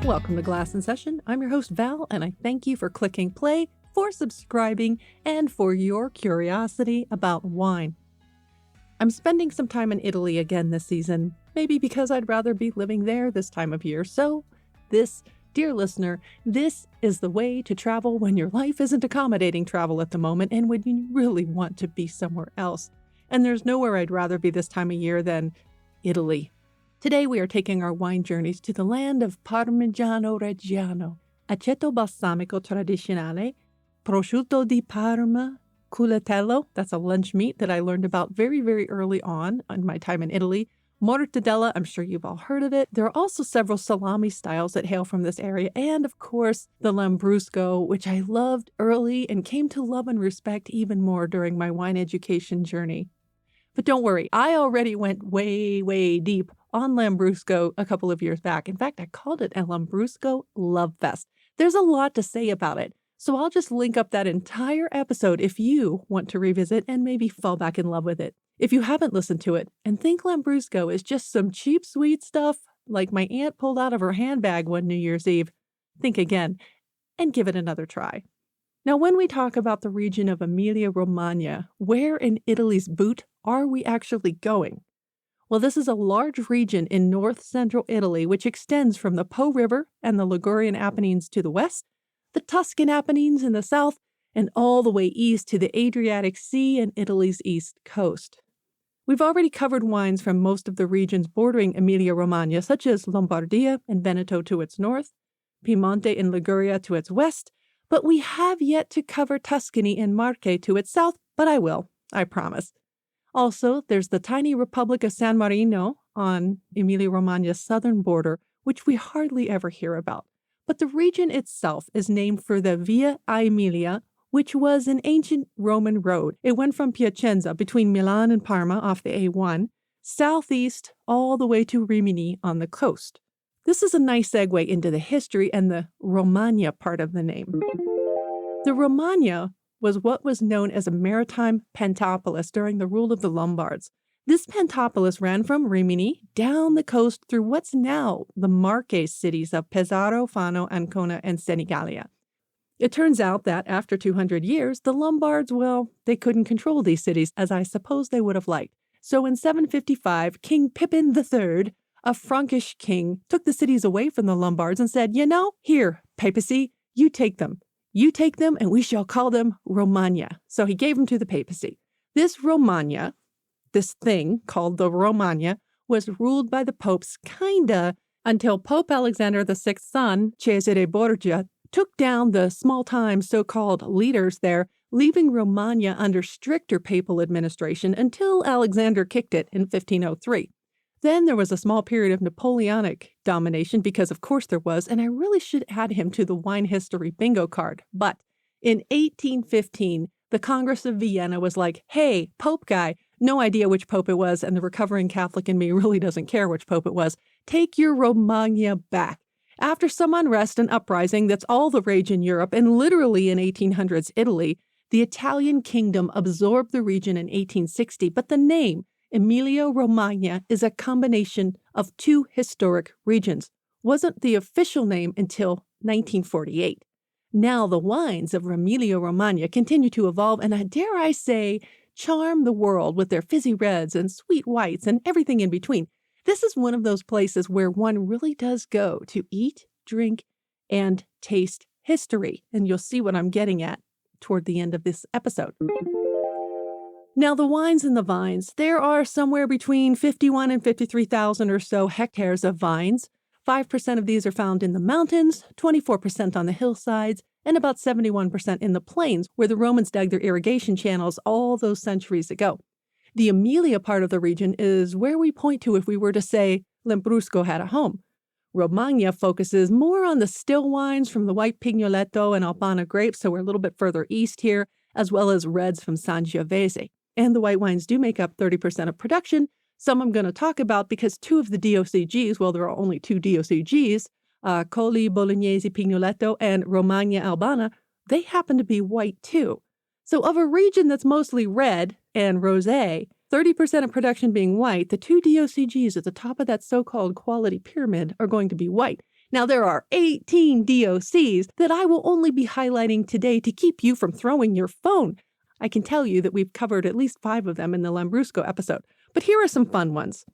Welcome to Glass in Session. I'm your host, Val, and I thank you for clicking play, for subscribing, and for your curiosity about wine. I'm spending some time in Italy again this season, maybe because I'd rather be living there this time of year. So this, dear listener, this is the way to travel when your life isn't accommodating travel at the moment and when you really want to be somewhere else. And there's nowhere I'd rather be this time of year than Italy. Today we are taking our wine journeys to the land of Parmigiano Reggiano, Aceto Balsamico Tradizionale, Prosciutto di Parma, Culatello, that's a lunch meat that I learned about very, very early on in my time in Italy. Mortadella, I'm sure you've all heard of it. There are also several salami styles that hail from this area, and of course, the Lambrusco, which I loved early and came to love and respect even more during my wine education journey. But don't worry, I already went way, way deep on Lambrusco a couple of years back. In fact, I called it a Lambrusco Love Fest. There's a lot to say about it, so I'll just link up that entire episode if you want to revisit and maybe fall back in love with it. If you haven't listened to it and think Lambrusco is just some cheap, sweet stuff like my aunt pulled out of her handbag one New Year's Eve, think again and give it another try. Now, when we talk about the region of Emilia Romagna, where in Italy's boot are we actually going? Well, this is a large region in north-central Italy which extends from the Po River and the Ligurian Apennines to the west, the Tuscan Apennines in the south, and all the way east to the Adriatic Sea and Italy's east coast. We've already covered wines from most of the regions bordering Emilia-Romagna, such as Lombardia and Veneto to its north, Piemonte and Liguria to its west, but we have yet to cover Tuscany and Marche to its south, but I will, I promise. Also, there's the tiny Republic of San Marino on Emilia-Romagna's southern border, which we hardly ever hear about. But the region itself is named for the Via Aemilia, which was an ancient Roman road. It went from Piacenza between Milan and Parma off the A1, southeast all the way to Rimini on the coast. This is a nice segue into the history and the Romagna part of the name. The Romagna was what was known as a maritime pentopolis during the rule of the Lombards. This pentopolis ran from Rimini down the coast through what's now the Marche cities of Pesaro, Fano, Ancona, and Senigallia. It turns out that after 200 years, the Lombards, well, they couldn't control these cities as I suppose they would have liked. So in 755, King Pippin III, a Frankish king, took the cities away from the Lombards and said, here, papacy, you take them. You take them and we shall call them Romagna. So he gave them to the papacy. This Romagna, this thing called the Romagna, was ruled by the popes kinda until Pope Alexander VI's son, Cesare Borgia, took down the small-time so-called leaders there, leaving Romagna under stricter papal administration until Alexander kicked it in 1503. Then there was a small period of Napoleonic domination, because of course there was, and I really should add him to the wine history bingo card. But in 1815, the Congress of Vienna was like, hey, Pope guy, no idea which Pope it was, and the recovering Catholic in me really doesn't care which Pope it was, take your Romagna back. After some unrest and uprising that's all the rage in Europe, and literally in 1800s Italy, the Italian kingdom absorbed the region in 1860, but the name, Emilia-Romagna, is a combination of two historic regions. Wasn't the official name until 1948. Now the wines of Emilia-Romagna continue to evolve and, dare I say, charm the world with their fizzy reds and sweet whites and everything in between. This is one of those places where one really does go to eat, drink, and taste history. And you'll see what I'm getting at toward the end of this episode. Now, the wines and the vines, there are somewhere between 51 and 53,000 or so hectares of vines. 5% of these are found in the mountains, 24% on the hillsides, and about 71% in the plains, where the Romans dug their irrigation channels all those centuries ago. The Emilia part of the region is where we point to if we were to say Lambrusco had a home. Romagna focuses more on the still wines from the white Pignoletto and Albana grapes, so we're a little bit further east here, as well as reds from Sangiovese. And the white wines do make up 30% of production. Some I'm going to talk about because two of the DOCGs, well, there are only two DOCGs, Colli Bolognese Pignoletto and Romagna Albana, they happen to be white too. So of a region that's mostly red and rosé, 30% of production being white, the two DOCGs at the top of that so-called quality pyramid are going to be white. Now, there are 18 DOCs that I will only be highlighting today to keep you from throwing your phone. I can tell you that we've covered at least 5 of them in the Lambrusco episode, but here are some fun ones.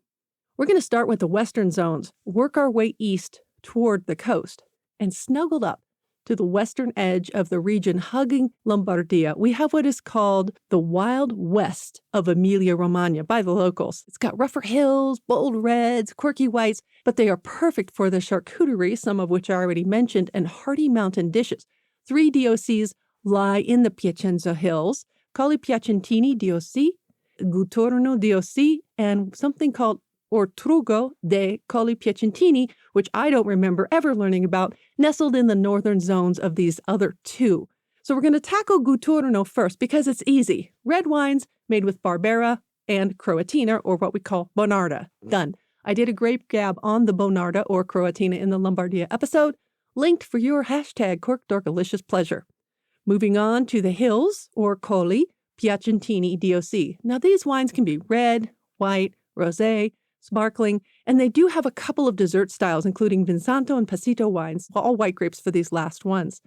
We're going to start with the western zones, work our way east toward the coast, and snuggled up to the western edge of the region hugging Lombardia, we have what is called the Wild West of Emilia Romagna by the locals. It's got rougher hills, bold reds, quirky whites, but they are perfect for the charcuterie, some of which I already mentioned, and hearty mountain dishes. 3 DOCs lie in the Piacenza Hills, Colli Piacentini DOC, Gutorno DOC, and something called Ortrugo de Colli Piacentini, which I don't remember ever learning about, nestled in the northern zones of these other 2. So we're going to tackle Gutorno first because it's easy. Red wines made with Barbera and Croatina, or what we call Bonarda. Done. I did a grape gab on the Bonarda or Croatina in the Lombardia episode, linked for your hashtag #Corkdorkalicious pleasure. Moving on to the hills, or Colli Piacentini DOC. Now these wines can be red, white, rosé, sparkling, and they do have a couple of dessert styles, including Vinsanto and Passito wines, all white grapes for these last ones.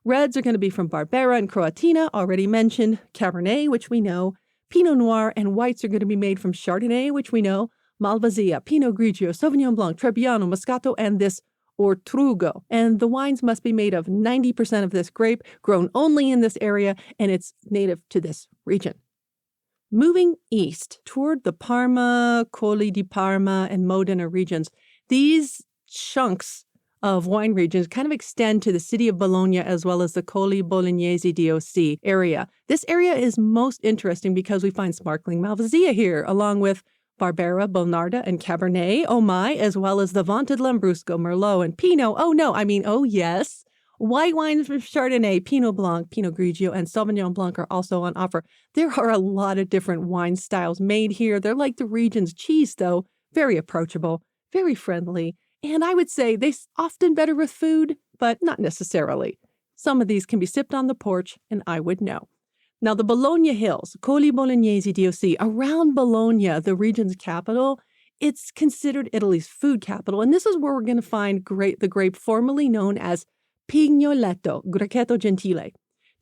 Reds are going to be from Barbera and Croatina, already mentioned, Cabernet, which we know, Pinot Noir, and whites are going to be made from Chardonnay, which we know, Malvasia, Pinot Grigio, Sauvignon Blanc, Trebbiano, Moscato, and this Ortrugo. And the wines must be made of 90% of this grape, grown only in this area, and it's native to this region. Moving east toward the Parma, Colli di Parma, and Modena regions, these chunks of wine regions kind of extend to the city of Bologna as well as the Colli Bolognesi DOC area. This area is most interesting because we find sparkling Malvasia here, along with Barbera, Bonarda, and Cabernet, oh my, as well as the vaunted Lambrusco, Merlot, and Pinot. Oh yes. White wines from Chardonnay, Pinot Blanc, Pinot Grigio, and Sauvignon Blanc are also on offer. There are a lot of different wine styles made here. They're like the region's cheese, though. Very approachable, very friendly, and I would say they often better with food, but not necessarily. Some of these can be sipped on the porch, and I would know. Now, the Bologna Hills, Colli Bolognesi DOC, around Bologna, the region's capital, it's considered Italy's food capital, and this is where we're going to find the grape formerly known as Pignoletto, Grucchetto Gentile.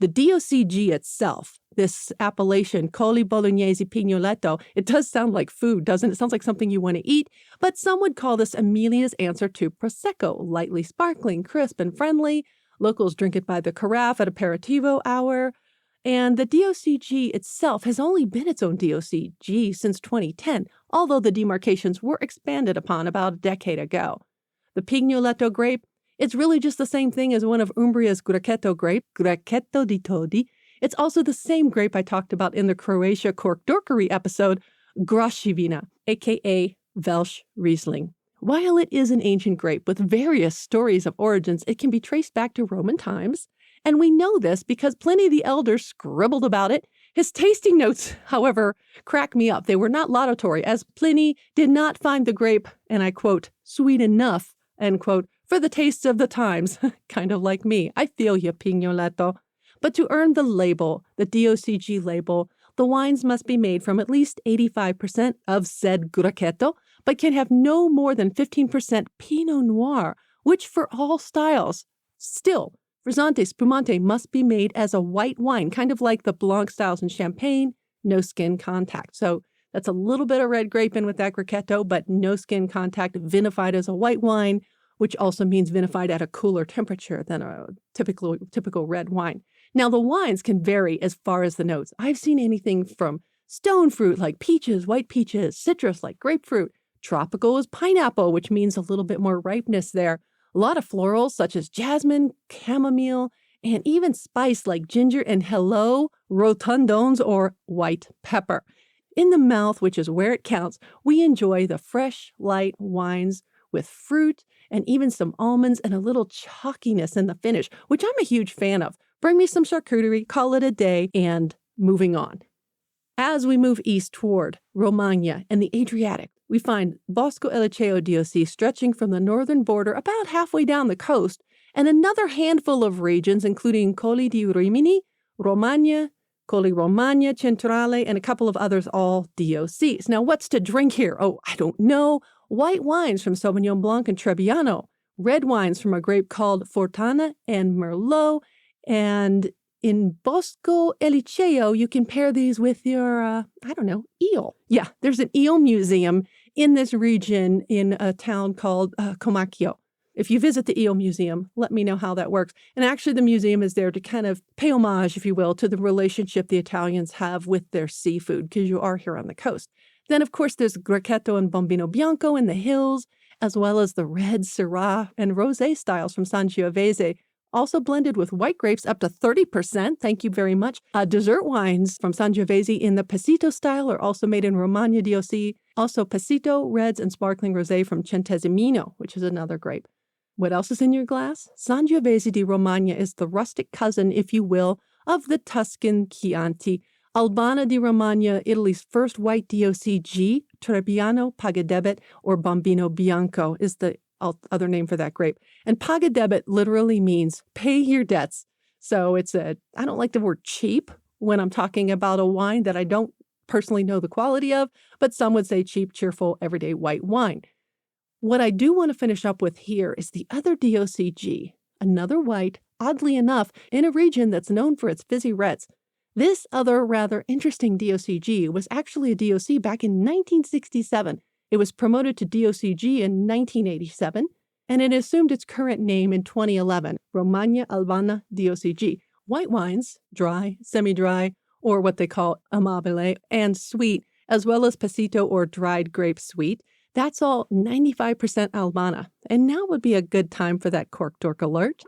The DOCG itself, this appellation, Colli Bolognesi Pignoletto, it does sound like food, doesn't it? It sounds like something you want to eat, but some would call this Emilia's answer to Prosecco, lightly sparkling, crisp, and friendly. Locals drink it by the carafe at aperitivo hour. And the DOCG itself has only been its own DOCG since 2010, although the demarcations were expanded upon about a decade ago. The Pignoletto grape, it's really just the same thing as one of Umbria's Grucchetto grape, Grucchetto di Todi. It's also the same grape I talked about in the Croatia Cork-Dorkery episode, Groševina, aka Welsh Riesling. While it is an ancient grape with various stories of origins, it can be traced back to Roman times. And we know this because Pliny the Elder scribbled about it. His tasting notes, however, crack me up. They were not laudatory, as Pliny did not find the grape, and I quote, sweet enough, end quote, for the tastes of the times. Kind of like me. I feel you, Pignoletto. But to earn the label, the DOCG label, the wines must be made from at least 85% of said Grucchetto, but can have no more than 15% Pinot Noir, which for all styles, still, Frizzante Spumante must be made as a white wine, kind of like the Blanc styles in Champagne, no skin contact. So that's a little bit of red grape in with that Grucchetto, but no skin contact, vinified as a white wine, which also means vinified at a cooler temperature than a typical red wine. Now, the wines can vary as far as the notes. I've seen anything from stone fruit like peaches, white peaches, citrus like grapefruit, tropical is pineapple, which means a little bit more ripeness there. A lot of florals such as jasmine, chamomile, and even spice like ginger and hello, rotundones, or white pepper. In the mouth, which is where it counts, we enjoy the fresh, light wines with fruit and even some almonds and a little chalkiness in the finish, which I'm a huge fan of. Bring me some charcuterie, call it a day, and moving on. As we move east toward Romagna and the Adriatic, we find Bosco Eliceo DOC stretching from the northern border about halfway down the coast, and another handful of regions, including Colli di Rimini, Romagna, Colli Romagna Centrale, and a couple of others, all DOCs. Now, what's to drink here? Oh, I don't know. White wines from Sauvignon Blanc and Trebbiano, red wines from a grape called Fortana and Merlot. And in Bosco Eliceo, you can pair these with your, eel. Yeah, there's an eel museum in this region in a town called Comacchio. If you visit the eel museum, let me know how that works. And actually, the museum is there to kind of pay homage, if you will, to the relationship the Italians have with their seafood, because you are here on the coast. Then, of course, there's Grechetto and Bombino Bianco in the hills, as well as the red, Syrah, and rosé styles from Sangiovese, also blended with white grapes up to 30%. Thank you very much. Dessert wines from Sangiovese in the Passito style are also made in Romagna DOC. Also Passito, reds, and sparkling rosé from Centesimino, which is another grape. What else is in your glass? Sangiovese di Romagna is the rustic cousin, if you will, of the Tuscan Chianti. Albana di Romagna, Italy's first white DOCG, Trebbiano Pagadebet, or Bombino Bianco is the other name for that grape. And Pagadebet literally means pay your debts. So I don't like the word cheap when I'm talking about a wine that I don't personally know the quality of, but some would say cheap, cheerful, everyday white wine. What I do want to finish up with here is the other DOCG, another white, oddly enough, in a region that's known for its fizzy reds. This other rather interesting DOCG was actually a DOC back in 1967. It was promoted to DOCG in 1987, and it assumed its current name in 2011, Romagna Albana DOCG. White wines, dry, semi-dry, or what they call amabile, and sweet, as well as passito or dried grape sweet. That's all 95% Albana, and now would be a good time for that cork dork alert.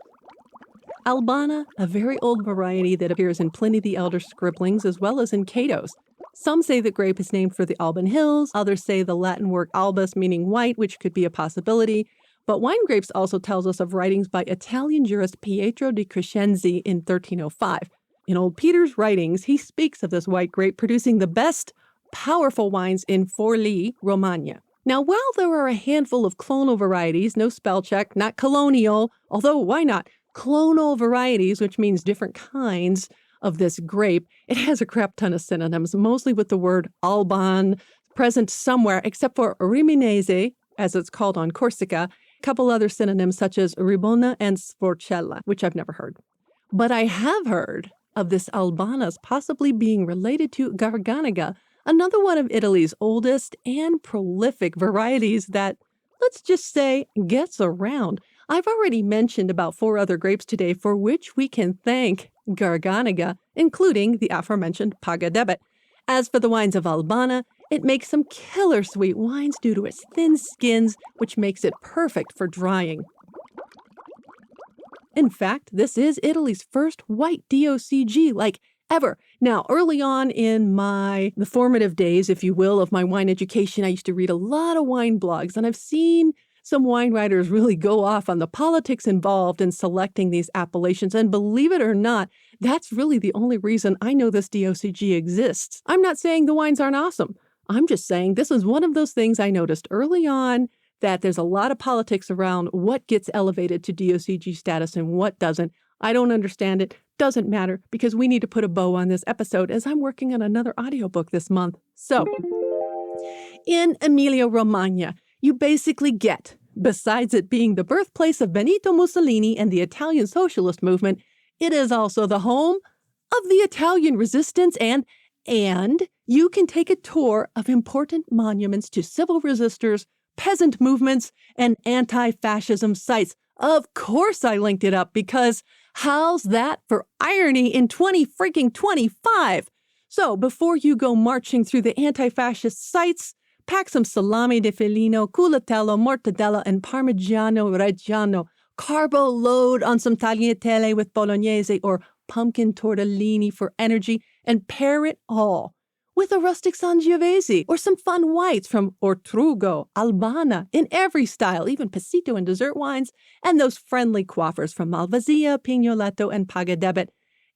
Albana, a very old variety that appears in Pliny the Elder's scribblings as well as in Cato's. Some say the grape is named for the Alban Hills, others say the Latin word albus meaning white, which could be a possibility. But Wine Grapes also tells us of writings by Italian jurist Pietro di Crescenzi in 1305. In Old Peter's writings, he speaks of this white grape producing the best, powerful wines in Forlì, Romagna. Now, while there are a handful of clonal varieties, no spell check, not colonial, although why not? Clonal varieties, which means different kinds of this grape, it has a crap ton of synonyms, mostly with the word Alban present somewhere, except for Riminese, as it's called on Corsica, a couple other synonyms such as Ribona and Sforcella, which I've never heard. But I have heard of this Albanas possibly being related to Garganega, another one of Italy's oldest and prolific varieties that, let's just say, gets around. I've already mentioned about 4 other grapes today for which we can thank Garganega, including the aforementioned Pagadebet. As for the wines of Albana, it makes some killer sweet wines due to its thin skins, which makes it perfect for drying. In fact, this is Italy's first white DOCG, like ever. Now, early on in the formative days, if you will, of my wine education, I used to read a lot of wine blogs, and I've seen some wine writers really go off on the politics involved in selecting these appellations. And believe it or not, that's really the only reason I know this DOCG exists. I'm not saying the wines aren't awesome. I'm just saying this is one of those things I noticed early on, that there's a lot of politics around what gets elevated to DOCG status and what doesn't. I don't understand it. Doesn't matter, because we need to put a bow on this episode as I'm working on another audiobook this month. So, in Emilia Romagna, you basically get, besides it being the birthplace of Benito Mussolini and the Italian socialist movement, it is also the home of the Italian resistance, and you can take a tour of important monuments to civil resistors, peasant movements, and anti-fascism sites. Of course I linked it up, because how's that for irony in 2025? So before you go marching through the anti-fascist sites, pack some salami di felino, culatello, mortadella, and parmigiano reggiano. Carbo load on some tagliatelle with bolognese or pumpkin tortellini for energy, and pair it all with a rustic Sangiovese or some fun whites from Ortrugo, Albana, in every style, even Passito and dessert wines, and those friendly quaffers from Malvasia, Pignoletto, and Pagadebet,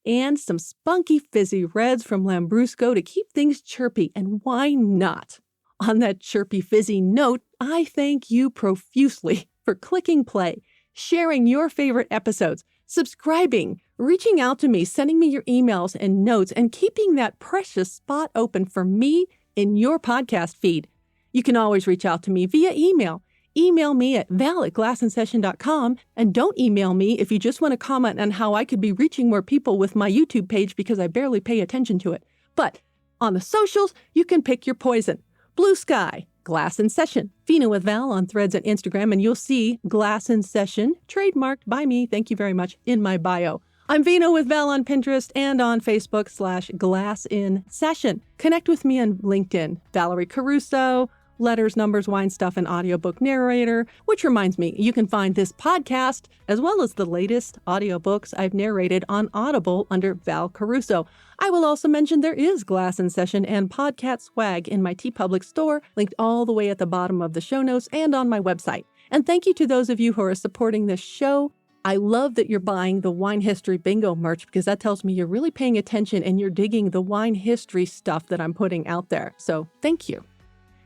and some spunky fizzy reds from Lambrusco to keep things chirpy, and why not? On that chirpy fizzy note, I thank you profusely for clicking play, sharing your favorite episodes, subscribing, reaching out to me, sending me your emails and notes, and keeping that precious spot open for me in your podcast feed. You can always reach out to me via email, email me at val@glassandsession.com, and don't email me if you just want to comment on how I could be reaching more people with my YouTube page because I barely pay attention to it. But on the socials, you can pick your poison. Blue Sky, Glass in Session, Vino With Val on Threads and Instagram, and you'll see Glass in Session, trademarked by me, thank you very much, in my bio. I'm Vino With Val on Pinterest and on Facebook /Glass in Session. Connect with me on LinkedIn, Valerie Caruso, letters, numbers, wine stuff, and audiobook narrator, which reminds me, you can find this podcast as well as the latest audiobooks I've narrated on Audible under Val Caruso. I will also mention there is Glass in Session and podcast swag in my TeePublic store, linked all the way at the bottom of the show notes and on my website. And thank you to those of you who are supporting this show. I love that you're buying the Wine History Bingo merch because that tells me you're really paying attention and you're digging the wine history stuff that I'm putting out there. So thank you.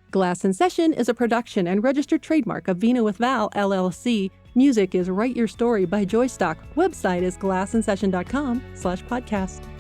Glass in Session is a production and registered trademark of Vino With Val, LLC. Music is Write Your Story by Joystock. Website is glassandsession.com/podcast.